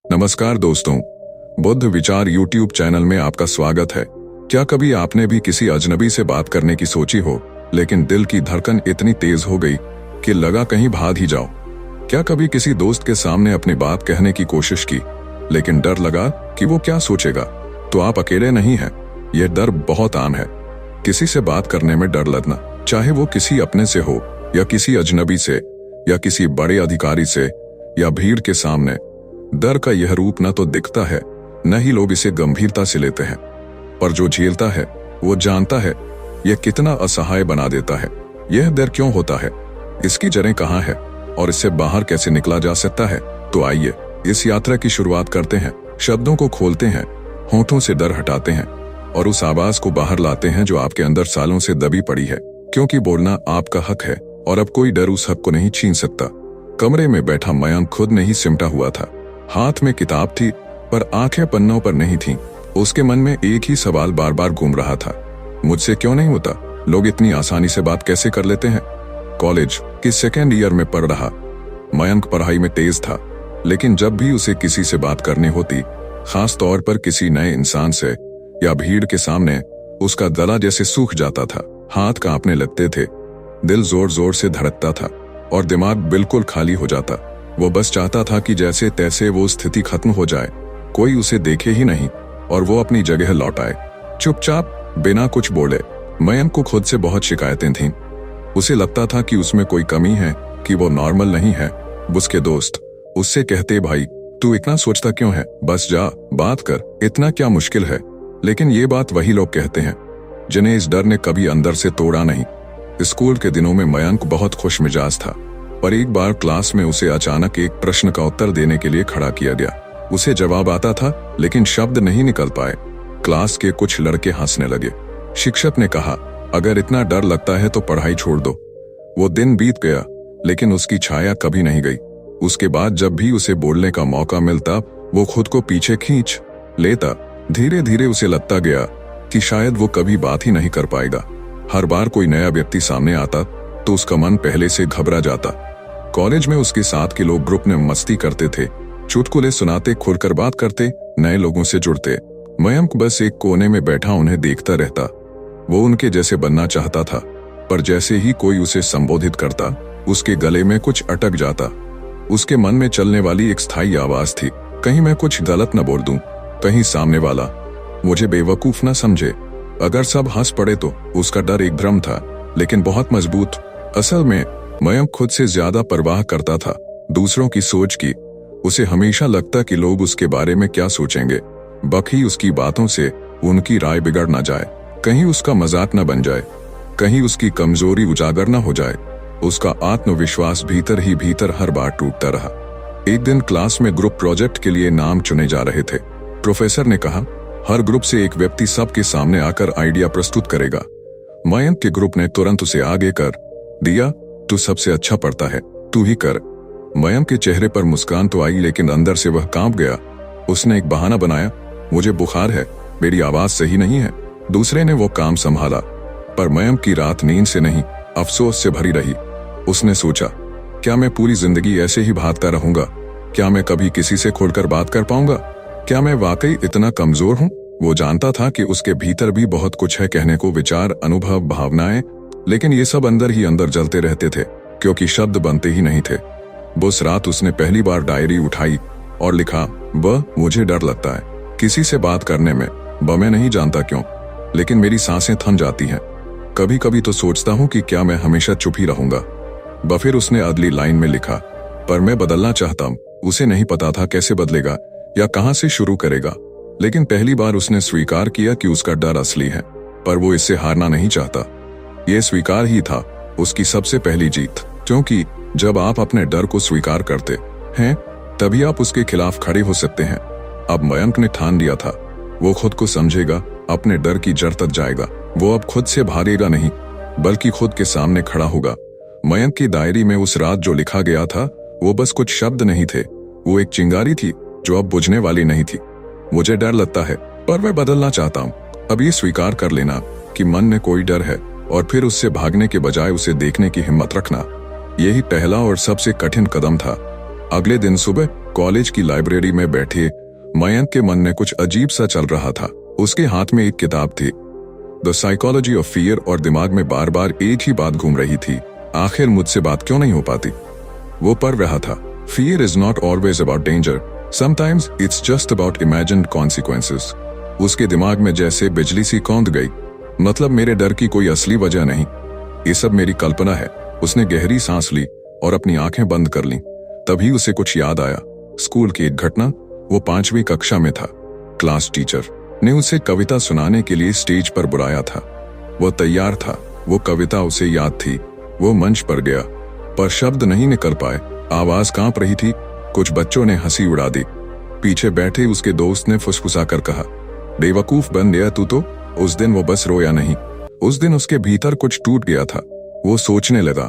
नमस्कार दोस्तों, बुद्ध विचार यूट्यूब चैनल में आपका स्वागत है। क्या कभी आपने भी किसी अजनबी से बात करने की सोची हो, लेकिन दिल की धड़कन इतनी तेज हो गई कि लगा कहीं भाग ही जाओ? क्या कभी किसी दोस्त के सामने अपनी बात कहने की कोशिश की, लेकिन डर लगा कि वो क्या सोचेगा? तो आप अकेले नहीं हैं, यह डर बहुत आम है। किसी से बात करने में डर लगना, चाहे वो किसी अपने से हो या किसी अजनबी से या किसी बड़े अधिकारी से या भीड़ के सामने। डर का यह रूप न तो दिखता है, न ही लोग इसे गंभीरता से लेते हैं, पर जो झेलता है वो जानता है यह कितना असहाय बना देता है। यह डर क्यों होता है, इसकी जड़ें कहाँ है और इससे बाहर कैसे निकला जा सकता है? तो आइए इस यात्रा की शुरुआत करते हैं। शब्दों को खोलते हैं, होठों से डर हटाते हैं और उस आवाज को बाहर लाते हैं जो आपके अंदर सालों से दबी पड़ी है। क्योंकि बोलना आपका हक है और अब कोई डर उस हक को नहीं छीन सकता। कमरे में बैठा मयंक खुद नहीं सिमटा हुआ था। हाथ में किताब थी पर आंखें पन्नों पर नहीं थीं। उसके मन में एक ही सवाल बार बार घूम रहा था, मुझसे क्यों नहीं होता? लोग इतनी आसानी से बात कैसे कर लेते हैं? कॉलेज की सेकेंड ईयर में पढ़ रहा मयंक पढ़ाई में तेज था, लेकिन जब भी उसे किसी से बात करनी होती, खास तौर पर किसी नए इंसान से या भीड़ के सामने, उसका गला जैसे सूख जाता था, हाथ कांपने लगते थे, दिल जोर जोर से धड़कता था और दिमाग बिल्कुल खाली हो जाता। वो बस चाहता था कि जैसे तैसे वो स्थिति खत्म हो जाए, कोई उसे देखे ही नहीं और वो अपनी जगह लौट आए, चुपचाप, बिना कुछ बोले। मयंक को खुद से बहुत शिकायतें थीं। उसे लगता था कि उसमें कोई कमी है, कि वो नॉर्मल नहीं है। उसके दोस्त उससे कहते, भाई तू इतना सोचता क्यों है, बस जा बात कर, इतना क्या मुश्किल है? लेकिन ये बात वही लोग कहते हैं जिन्हें इस डर ने कभी अंदर से तोड़ा नहीं। स्कूल के दिनों में मयंक बहुत खुश मिजाज था, पर एक बार क्लास में उसे अचानक एक प्रश्न का उत्तर देने के लिए खड़ा किया गया। उसे जवाब आता था, लेकिन शब्द नहीं निकल पाए। क्लास के कुछ लड़के हंसने लगे। शिक्षक ने कहा, अगर इतना डर लगता है तो पढ़ाई छोड़ दो। वो दिन बीत गया, लेकिन उसकी छाया कभी नहीं गई। उसके बाद जब भी उसे बोलने का मौका मिलता, वो खुद को पीछे खींच लेता। धीरे धीरे उसे लगता गया कि शायद वो कभी बात ही नहीं कर पाएगा। हर बार कोई नया व्यक्ति सामने आता तो उसका मन पहले से घबरा जाता। कॉलेज में उसके साथ के लोग ग्रुप में मस्ती करते थे, चुटकुले सुनाते, खुलकर बात करते, नए लोगों से जुड़ते। मयंक बस एक कोने में बैठा उन्हें देखता रहता। वो उनके जैसे बनना चाहता था, पर जैसे ही कोई उसे संबोधित करता, उसके गले में कुछ अटक जाता। उसके मन में चलने वाली एक स्थायी आवाज थी, कहीं मैं कुछ गलत न बोल दूं, कहीं सामने वाला मुझे बेवकूफ न समझे। अगर सब हंस पड़े तो उसका डर एक भ्रम था, लेकिन बहुत मजबूत। असल में मयंक खुद से ज्यादा परवाह करता था दूसरों की सोच की। उसे हमेशा लगता कि लोग उसके बारे में क्या सोचेंगे, बखी उसकी बातों से उनकी राय बिगड़ न जाए, कहीं उसका मजाक न बन जाए, कहीं उसकी कमजोरी उजागर न हो जाए। उसका आत्मविश्वास भीतर ही भीतर हर बार टूटता रहा। एक दिन क्लास में ग्रुप प्रोजेक्ट के लिए नाम चुने जा रहे थे। प्रोफेसर ने कहा, हर ग्रुप से एक व्यक्ति सबके सामने आकर आइडिया प्रस्तुत करेगा। मयंक के ग्रुप ने तुरंत उसे आगे कर दिया, तू सबसे अच्छा पढ़ता है, तू ही कर। मयंक के चेहरे पर मुस्कान तो आई, लेकिन अंदर से वह कांप गया। उसने एक बहाना बनाया, मुझे बुखार है, मेरी आवाज सही नहीं है। दूसरे ने वो काम संभाला, पर मयंक की रात नींद से नहीं, अफसोस से भरी रही। उसने सोचा, क्या मैं पूरी जिंदगी ऐसे ही भागता रहूंगा? क्या मैं कभी किसी से खुलकर बात कर पाऊंगा? क्या मैं वाकई इतना कमजोर हूं? वो जानता था कि उसके भीतर भी बहुत कुछ है कहने को, विचार, अनुभव, भावनाएं, लेकिन ये सब अंदर ही अंदर जलते रहते थे, क्योंकि शब्द बनते ही नहीं थे। उस रात उसने पहली बार डायरी उठाई और लिखा, मुझे डर लगता है किसी से बात करने में, मैं नहीं जानता क्यों, लेकिन मेरी सांसें थम जाती हैं। कभी कभी तो सोचता हूं कि क्या मैं हमेशा चुप ही रहूंगा। फिर उसने अगली लाइन में लिखा, पर मैं बदलना चाहता हूं। उसे नहीं पता था कैसे बदलेगा या कहां से शुरू करेगा, लेकिन पहली बार उसने स्वीकार किया कि उसका डर असली है, पर वो इससे हारना नहीं चाहता। ये स्वीकार ही था उसकी सबसे पहली जीत, क्योंकि जब आप अपने डर को स्वीकार करते हैं, तभी आप उसके खिलाफ खड़े हो सकते हैं। अब मयंक ने ठान लिया था, वो खुद को समझेगा, अपने डर की जड़ तक जाएगा। वो अब खुद से भागेगा नहीं, बल्कि खुद के सामने खड़ा होगा। मयंक की डायरी में उस रात जो लिखा गया था, वो बस कुछ शब्द नहीं थे, वो एक चिंगारी थी जो अब बुझने वाली नहीं थी। मुझे डर लगता है, पर मैं बदलना चाहता हूँ। अब ये स्वीकार कर लेना कि मन में कोई डर है, और फिर उससे भागने के बजाय उसे देखने की हिम्मत रखना, यही पहला और सबसे कठिन कदम था। अगले दिन सुबह कॉलेज की लाइब्रेरी में बैठे मयंक के मन में कुछ अजीब सा चल रहा था। उसके हाथ में एक किताब थी, द साइकोलॉजी ऑफ फियर, और दिमाग में बार बार एक ही बात घूम रही थी, आखिर मुझसे बात क्यों नहीं हो पाती। वो पढ़ रहा था, fear is not always about danger, sometimes it's just about imagined consequences. उसके दिमाग में जैसे बिजली सी कौंध गई। मतलब मेरे डर की कोई असली वजह नहीं, ये सब मेरी कल्पना है। उसने गहरी सांस ली और अपनी आंखें बंद कर लीं। तभी उसे कुछ याद आया, स्कूल की एक घटना। वो 5वीं कक्षा में था। क्लास टीचर ने उसे कविता सुनाने के लिए स्टेज पर बुलाया था। वो तैयार था, वो कविता उसे याद थी। वो मंच पर गया, पर शब्द नहीं निकल पाए, आवाज कांप रही थी। कुछ बच्चों ने हंसी उड़ा दी। पीछे बैठे उसके दोस्त ने फुसफुसाकर कहा, बेवकूफ बन गया तू तो। उस दिन वो बस रोया नहीं, उस दिन उसके भीतर कुछ टूट गया था। वो सोचने लगा,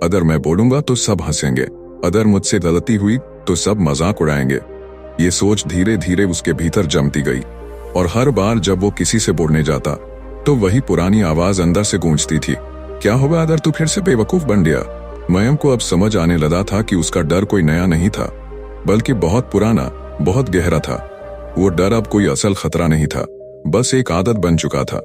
अगर मैं बोलूंगा तो सब हंसेंगे, अगर मुझसे गलती हुई तो सब मजाक उड़ाएंगे। ये सोच धीरे धीरे उसके भीतर जमती गई, और हर बार जब वो किसी से बोलने जाता तो वही पुरानी आवाज अंदर से गूंजती थी, क्या होगा अगर तू फिर से बेवकूफ बन गया। मयंक को अब समझ आने लगा था कि उसका डर कोई नया नहीं था, बल्कि बहुत पुराना, बहुत गहरा था। वो डर अब कोई असल खतरा नहीं था, बस एक आदत बन चुका था,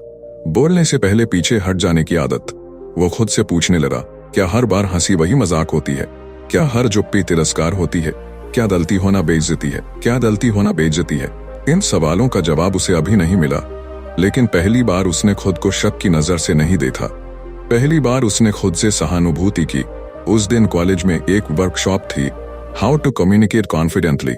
बोलने से पहले पीछे हट जाने की आदत। वो खुद से पूछने लगा, क्या हर बार हंसी वही मजाक होती है? क्या हर चुप्पी तिरस्कार होती है? क्या गलती होना बेइज्जती है? क्या गलती होना बेइज्जती है? इन सवालों का जवाब उसे अभी नहीं मिला, लेकिन पहली बार उसने खुद को शक की नजर से नहीं देखा। पहली बार उसने खुद से सहानुभूति की। उस दिन कॉलेज में एक वर्कशॉप थी, how to communicate confidently.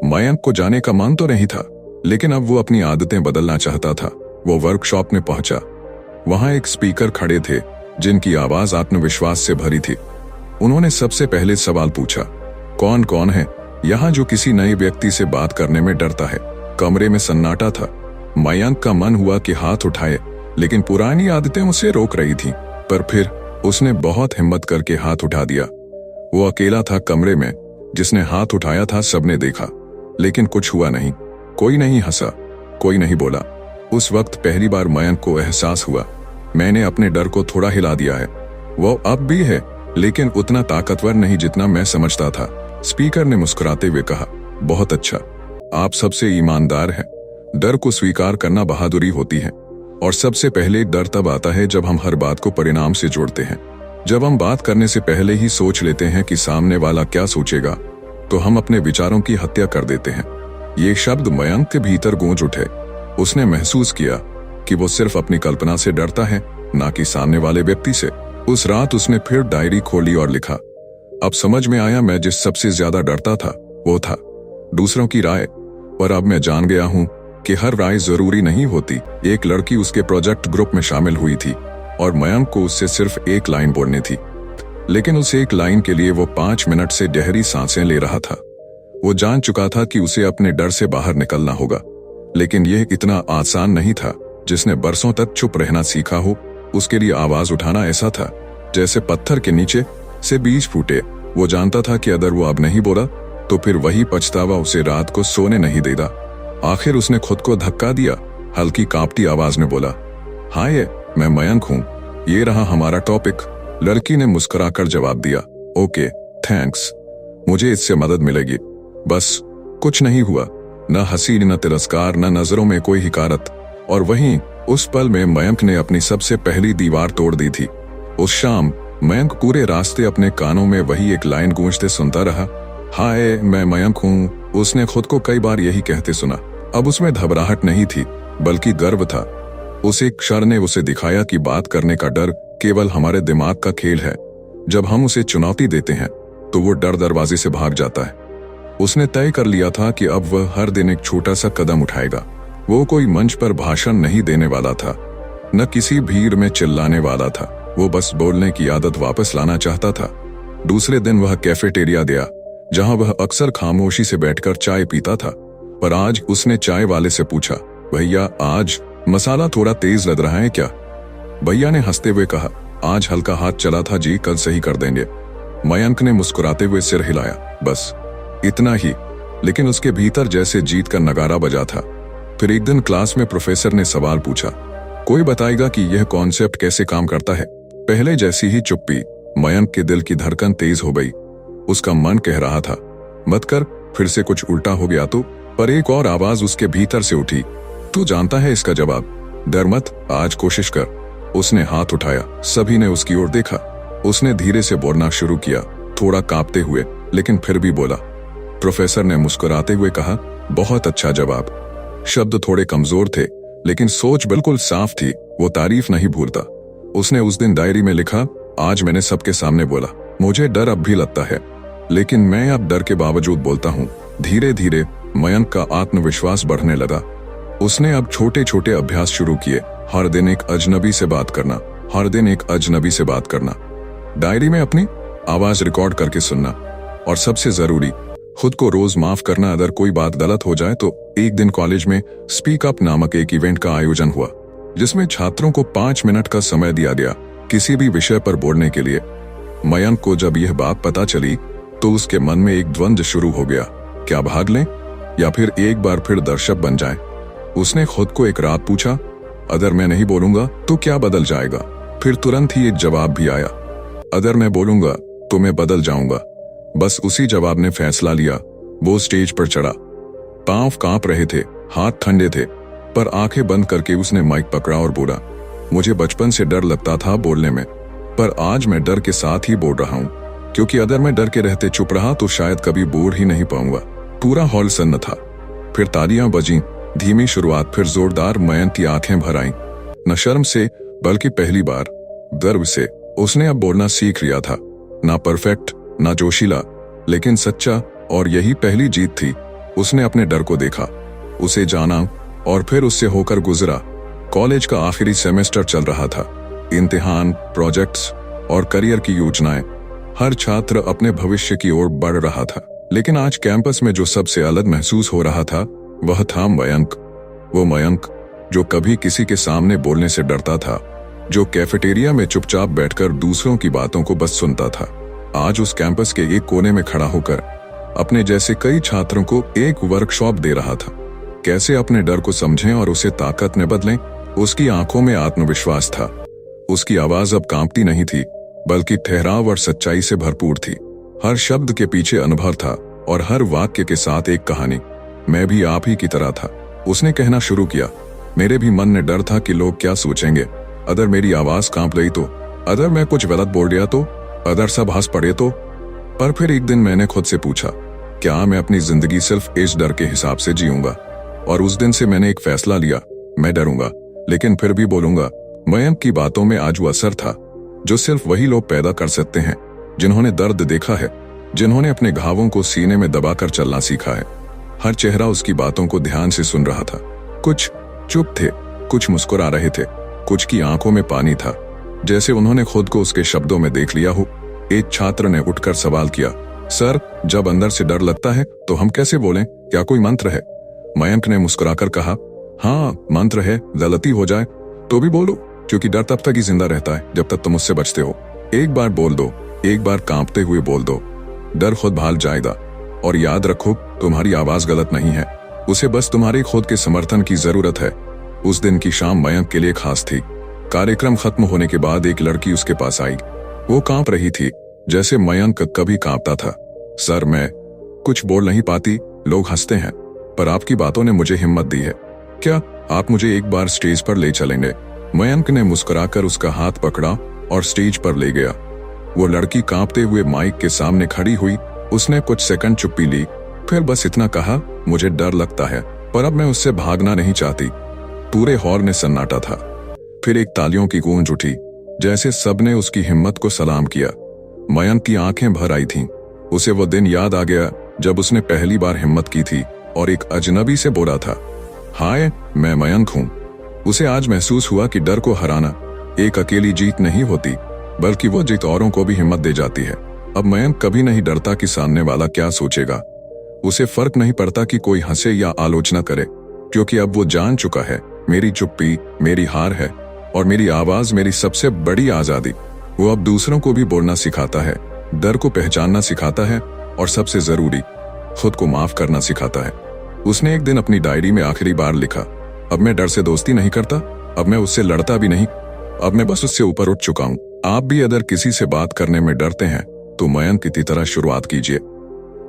Mayank को जाने का मन तो नहीं था, लेकिन अब वो अपनी आदतें बदलना चाहता था। वो वर्कशॉप में पहुंचा। वहां एक स्पीकर खड़े थे जिनकी आवाज आत्मविश्वास से भरी थी। उन्होंने सबसे पहले सवाल पूछा, कौन कौन है यहाँ जो किसी नए व्यक्ति से बात करने में डरता है? कमरे में सन्नाटा था। मयंक का मन हुआ कि हाथ उठाए, लेकिन पुरानी आदतें उसे रोक रही थीं। पर फिर उसने बहुत हिम्मत करके हाथ उठा दिया। वो अकेला था कमरे में। जिसने हाथ उठाया था सबने देखा, लेकिन कुछ हुआ नहीं। कोई नहीं हंसा, कोई नहीं बोला। उस वक्त पहली बार मयंक को एहसास हुआ, मैंने अपने डर को थोड़ा हिला दिया है। वो अब भी है, लेकिन उतना ताकतवर नहीं जितना मैं समझता था। स्पीकर ने मुस्कुराते हुए कहा, बहुत अच्छा, आप सबसे ईमानदार हैं। डर को स्वीकार करना बहादुरी होती है, और सबसे पहले डर तब आता है जब हम हर बात को परिणाम से जोड़ते हैं। जब हम बात करने से पहले ही सोच लेते हैं कि सामने वाला क्या सोचेगा, तो हम अपने विचारों की हत्या कर देते हैं। ये शब्द मयंक के भीतर गूंज उठे। उसने महसूस किया कि वो सिर्फ अपनी कल्पना से डरता है, ना कि सामने वाले व्यक्ति से। उस रात उसने फिर डायरी खोली और लिखा, अब समझ में आया मैं जिस सबसे ज्यादा डरता था वो था दूसरों की राय। पर अब मैं जान गया हूं कि हर राय जरूरी नहीं होती। एक लड़की उसके प्रोजेक्ट ग्रुप में शामिल हुई थी, और मयंक को उससे सिर्फ एक लाइन बोलनी थी, लेकिन उस एक लाइन के लिए वो 5 मिनट से गहरी सांसें ले रहा था। वो जान चुका था कि उसे अपने डर से बाहर निकलना होगा, लेकिन यह इतना आसान नहीं था। जिसने बरसों तक चुप रहना सीखा हो, उसके लिए आवाज उठाना ऐसा था जैसे पत्थर के नीचे से बीज फूटे। वो जानता था कि अगर वो अब नहीं बोला तो फिर वही पछतावा उसे रात को सोने नहीं देगा। आखिर उसने खुद को धक्का दिया, हल्की कांपती आवाज में बोला, हाय, मैं मयंक हूँ, ये रहा हमारा टॉपिक। लड़की ने मुस्कुराकर जवाब दिया, ओके, थैंक्स, मुझे इससे मदद मिलेगी। बस कुछ नहीं हुआ, न हंसी, न तिरस्कार, न नजरों में कोई हिकारत। और वहीं उस पल में मयंक ने अपनी सबसे पहली दीवार तोड़ दी थी। उस शाम मयंक पूरे रास्ते अपने कानों में वही एक लाइन गूंजते सुनता रहा, हाय, मैं मयंक हूँ। उसने खुद को कई बार यही कहते सुना। अब उसमें घबराहट नहीं थी, बल्कि गर्व था। उस एक क्षण ने उसे दिखाया कि बात करने का डर केवल हमारे दिमाग का खेल है। जब हम उसे चुनौती देते हैं तो वो डर दरवाजे से भाग जाता है। उसने तय कर लिया था कि अब वह हर दिन एक छोटा सा कदम उठाएगा। वो कोई मंच पर भाषण नहीं देने वाला था, न किसी भीड़ में चिल्लाने वाला था। वो बस बोलने की आदत वापस लाना चाहता था। दूसरे दिन वह कैफेटेरिया गया, जहां वह अक्सर खामोशी से बैठकर चाय पीता था। पर आज उसने चाय वाले से पूछा, भैया, आज मसाला थोड़ा तेज लग रहा है क्या? भैया ने हंसते हुए कहा, आज हल्का हाथ चला था जी, कल सही कर देंगे। मयंक ने मुस्कुराते हुए सिर हिलाया, बस इतना ही। लेकिन उसके भीतर जैसे जीत का नगारा बजा था। फिर एक दिन क्लास में प्रोफेसर ने सवाल पूछा, कोई बताएगा कि यह कॉन्सेप्ट कैसे काम करता है? पहले जैसी ही चुप्पी। मयंक के दिल की धड़कन तेज हो गई। उसका मन कह रहा था, मत कर, फिर से कुछ उल्टा हो गया तो। पर एक और आवाज उसके भीतर से उठी, तू जानता है इसका जवाब, डर मत, आज कोशिश कर। उसने हाथ उठाया, सभी ने उसकी ओर देखा। उसने धीरे से बोलना शुरू किया, थोड़ा कांपते हुए, लेकिन फिर भी बोला। प्रोफेसर ने मुस्कुराते हुए कहा, बहुत अच्छा जवाब। शब्द थोड़े कमजोर थे, लेकिन सोच बिल्कुल साफ थी। वो तारीफ नहीं भूलता। उसने उस दिन डायरी में लिखा, आज मैंने सबके सामने बोला, मुझे डर अब भी लगता है, लेकिन मैं अब डर के बावजूद बोलता हूँ। धीरे धीरे मयंक का आत्मविश्वास बढ़ने लगा। उसने अब छोटे छोटे अभ्यास शुरू किए, हर दिन एक अजनबी से बात करना, हर दिन एक अजनबी से बात करना, डायरी में अपनी आवाज रिकॉर्ड करके सुनना, और सबसे जरूरी, खुद को रोज माफ करना अगर कोई बात गलत हो जाए तो। एक दिन कॉलेज में स्पीक अप नामक एक इवेंट का आयोजन हुआ, जिसमें छात्रों को 5 मिनट का समय दिया गया किसी भी विषय पर बोलने के लिए। मयंक को जब यह बात पता चली तो उसके मन में एक द्वंद्व शुरू हो गया, क्या भाग लें या फिर एक बार फिर दर्शक बन जाएं। उसने खुद को एक रात पूछा, अगर मैं नहीं बोलूंगा तो क्या बदल जाएगा। फिर तुरंत ही एक जवाब भी आया, अगर मैं बोलूंगा तो मैं बदल जाऊंगा। बस उसी जवाब ने फैसला लिया। वो स्टेज पर चढ़ा, पांव कांप रहे थे, हाथ ठंडे थे, पर आंखें बंद करके उसने माइक पकड़ा और बोला, मुझे बचपन से डर लगता था बोलने में, पर आज मैं डर के साथ ही बोल रहा हूँ, क्योंकि अगर मैं डर के रहते चुप रहा तो शायद कभी बोल ही नहीं पाऊंगा। पूरा हॉल सन्न था। फिर तालियां बजीं, धीमी शुरुआत, फिर जोरदार। मयंक की आंखें भर आईं, न शर्म से बल्कि पहली बार गर्व से। उसने अब बोलना सीख लिया था, ना परफेक्ट ना जोशीला, लेकिन सच्चा, और यही पहली जीत थी। उसने अपने डर को देखा, उसे जाना, और फिर उससे होकर गुजरा। कॉलेज का आखिरी सेमेस्टर चल रहा था, इम्तिहान, प्रोजेक्ट्स और करियर की योजनाएं। हर छात्र अपने भविष्य की ओर बढ़ रहा था, लेकिन आज कैंपस में जो सबसे अलग महसूस हो रहा था वह था मयंक। वो मयंक जो कभी किसी के सामने बोलने से डरता था, जो कैफेटेरिया में चुपचाप बैठकर दूसरों की बातों को बस सुनता था, आज उस कैंपस के एक कोने में खड़ा होकर अपने जैसे कई छात्रों को एक वर्कशॉप दे रहा था। कैसे अपने डर को समझें और उसे ताकत में बदलें। उसकी आंखों में आत्मविश्वास था। उसकी आवाज अब कांपती नहीं थी, बल्कि ठहराव और सच्चाई से भरपूर थी। हर शब्द के पीछे अनुभव था और हर वाक्य के साथ एक कहानी। मैं भी आप ही की तरह था, उसने कहना शुरू किया। मेरे भी मन में डर था कि लोग क्या सोचेंगे, अगर मेरी आवाज कांप गई तो, अगर मैं कुछ गलत बोल दिया तो, अगर सब हंस पड़े तो। पर फिर एक दिन मैंने खुद से पूछा, क्या मैं अपनी जिंदगी सिर्फ इस डर के हिसाब से जीऊंगा। और उस दिन से मैंने एक फैसला लिया, मैं डरूंगा लेकिन फिर भी बोलूंगा। मयंक की बातों में आज वो असर था जो सिर्फ वही लोग पैदा कर सकते हैं जिन्होंने दर्द देखा है, जिन्होंने अपने घावों को सीने में दबाकर चलना सीखा है। हर चेहरा उसकी बातों को ध्यान से सुन रहा था। कुछ चुप थे, कुछ मुस्कुरा रहे थे, कुछ की आंखों में पानी था, जैसे उन्होंने खुद को उसके शब्दों में देख लिया हो। एक छात्र ने उठकर सवाल किया, सर, जब अंदर से डर लगता है तो हम कैसे बोलें, क्या कोई मंत्र है। मयंक ने मुस्कुराकर कहा, हाँ मंत्र है, गलती हो जाए तो भी बोलो, क्योंकि डर तब तक ही जिंदा रहता है जब तक तुम उससे बचते हो। एक बार बोल दो, एक बार कांपते हुए बोल दो, डर खुद भाग जाएगा। और याद रखो, तुम्हारी आवाज गलत नहीं है, उसे बस तुम्हारे खुद के समर्थन की जरूरत है। उस दिन की शाम मयंक के लिए खास थी। कार्यक्रम खत्म होने के बाद एक लड़की उसके पास आई। वो कांप रही थी जैसे मयंक कभी कांपता था। सर, मैं कुछ बोल नहीं पाती, लोग हंसते हैं, पर आपकी बातों ने मुझे हिम्मत दी है। क्या आप मुझे एक बार स्टेज पर ले चलेंगे। मयंक ने मुस्कुराकर उसका हाथ पकड़ा और स्टेज पर ले गया। वो लड़की कांपते हुए माइक के सामने खड़ी हुई। उसने कुछ सेकंड चुप्पी ली, फिर बस इतना कहा, मुझे डर लगता है पर अब मैं उससे भागना नहीं चाहती। पूरे हॉल में सन्नाटा था। फिर एक तालियों की गूंज उठी, जैसे सबने उसकी हिम्मत को सलाम किया। मयंक की आंखें भर आई थीं। उसे वो दिन याद आ गया जब उसने पहली बार हिम्मत की थी और एक अजनबी से बोला था, हाय, मैं मयंक हूं। उसे आज महसूस हुआ कि डर को हराना एक अकेली जीत नहीं होती, बल्कि वो जीत औरों को भी हिम्मत दे जाती है। अब मयंक कभी नहीं डरता कि सामने वाला क्या सोचेगा। उसे फर्क नहीं पड़ता कि कोई हंसे या आलोचना करे, क्योंकि अब वो जान चुका है, मेरी चुप्पी मेरी हार है और मेरी आवाज मेरी सबसे बड़ी आजादी। वो अब दूसरों को भी बोलना सिखाता है, डर को पहचानना सिखाता है और सबसे जरूरी, खुद को माफ करना सिखाता है। उसने एक दिन अपनी डायरी में आखिरी बार लिखा, अब मैं डर से दोस्ती नहीं करता, अब मैं उससे लड़ता भी नहीं, अब मैं बस उससे ऊपर उठ चुका हूं। आप भी अगर किसी से बात करने में डरते हैं तो मयंक की तरह शुरुआत कीजिए।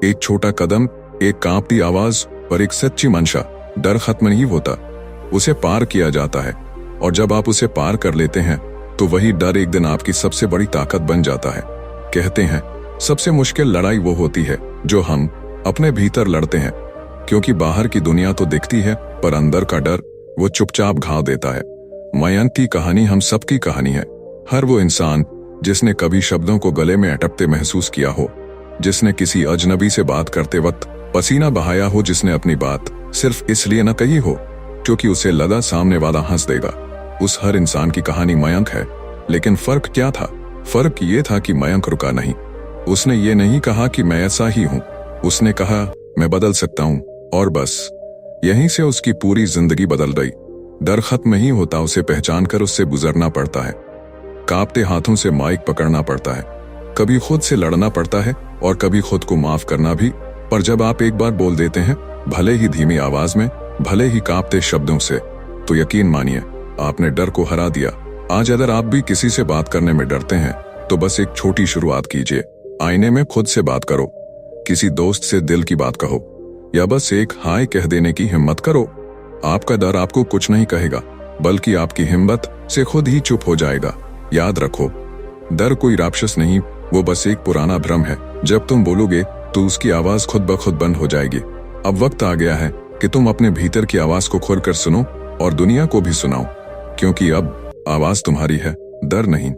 एक छोटा कदम, एक कांपती आवाज और एक सच्ची मंशा, डर खत्म नहीं होता, उसे पार किया जाता है। और जब आप उसे पार कर लेते हैं तो वही डर एक दिन आपकी सबसे बड़ी ताकत बन जाता है। कहते हैं सबसे मुश्किल लड़ाई वो होती है जो हम अपने भीतर लड़ते हैं, क्योंकि बाहर की दुनिया तो दिखती है पर अंदर का डर वो चुपचाप घाव देता है। मयंक की कहानी हम सबकी कहानी है। हर वो इंसान जिसने कभी शब्दों को गले में अटकते महसूस किया हो, जिसने किसी अजनबी से बात करते वक्त पसीना बहाया हो, जिसने अपनी बात सिर्फ इसलिए न कही हो क्योंकि उसे लगा सामने वाला हंस देगा, उस हर इंसान की कहानी मयंक है। लेकिन फर्क क्या था? फर्क ये था कि मयंक रुका नहीं। उसने ये नहीं कहा कि मैं ऐसा ही हूं, उसने कहा मैं बदल सकता हूं, और बस यहीं से उसकी पूरी जिंदगी बदल गई। डर खत्म नहीं होता, उसे पहचान कर उससे गुजरना पड़ता है। कांपते हाथों से माइक पकड़ना पड़ता है, कभी खुद से लड़ना पड़ता है और कभी खुद को माफ करना भी। पर जब आप एक बार बोल देते हैं, भले ही धीमी आवाज में, भले ही कांपते शब्दों से, तो यकीन मानिए आपने डर को हरा दिया। आज अगर आप भी किसी से बात करने में डरते हैं तो बस एक छोटी शुरुआत कीजिए। आईने में खुद से बात करो, किसी दोस्त से दिल की बात कहो, या बस एक हाय कह देने की हिम्मत करो। आपका डर आपको कुछ नहीं कहेगा, बल्कि आपकी हिम्मत से खुद ही चुप हो जाएगा। याद रखो, डर कोई राक्षस नहीं, वो बस एक पुराना भ्रम है। जब तुम बोलोगे तो उसकी आवाज खुद ब खुद बंद हो जाएगी। अब वक्त आ गया है कि तुम अपने भीतर की आवाज को खोलकर सुनो और दुनिया को भी सुनाओ, क्योंकि अब आवाज तुम्हारी है, डर नहीं।